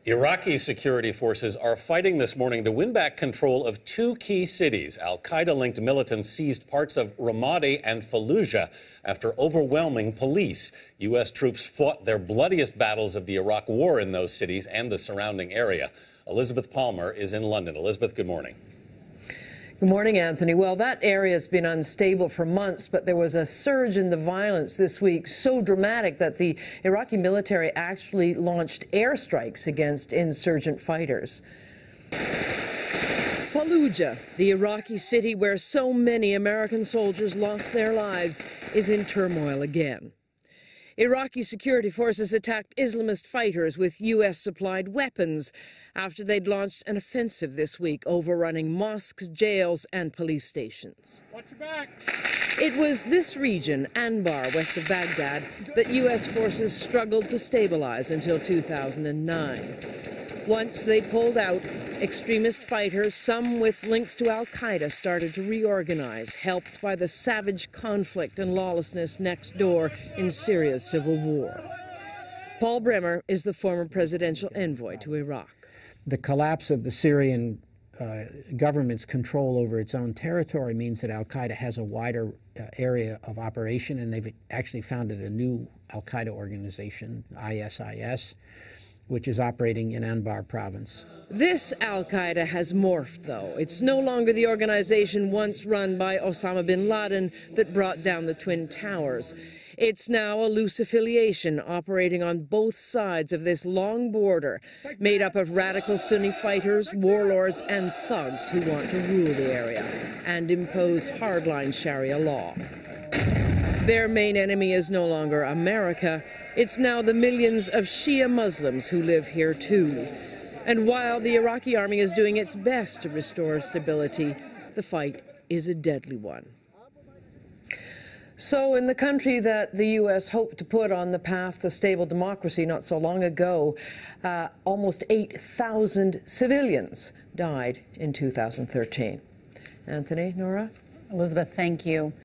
Iraqi security forces are fighting this morning to win back control of two key cities. Al-Qaeda-linked militants seized parts of Ramadi and Fallujah after overwhelming police. U.S. troops fought their bloodiest battles of the Iraq War in those cities and the surrounding area. Elizabeth Palmer is in London. Elizabeth, good morning. Good morning, Anthony. Well, that area has been unstable for months, but there was a surge in the violence this week, so dramatic that the Iraqi military actually launched airstrikes against insurgent fighters. Fallujah, the Iraqi city where so many American soldiers lost their lives, is in turmoil again. Iraqi security forces attacked Islamist fighters with U.S.-supplied weapons after they'd launched an offensive this week, overrunning mosques, jails, and police stations. Watch your back. It was this region, Anbar, west of Baghdad, that U.S. forces struggled to stabilize until 2009. Once they pulled out, extremist fighters, some with links to al-Qaeda, started to reorganize, helped by the savage conflict and lawlessness next door in Syria's civil war. Paul Bremer is the former presidential envoy to Iraq. The collapse of the Syrian government's control over its own territory means that al-Qaeda has a wider area of operation, and they've actually founded a new al-Qaeda organization, ISIS, which is operating in Anbar province. This al-Qaeda has morphed, though. It's no longer the organization once run by Osama bin Laden that brought down the Twin Towers. It's now a loose affiliation operating on both sides of this long border, made up of radical Sunni fighters, warlords, and thugs who want to rule the area and impose hardline Sharia law. Their main enemy is no longer America. It's now the millions of Shia Muslims who live here, too. And while the Iraqi army is doing its best to restore stability, the fight is a deadly one. So in the country that the U.S. hoped to put on the path to stable democracy not so long ago, almost 8,000 civilians died in 2013. Anthony, Nora? Elizabeth, thank you.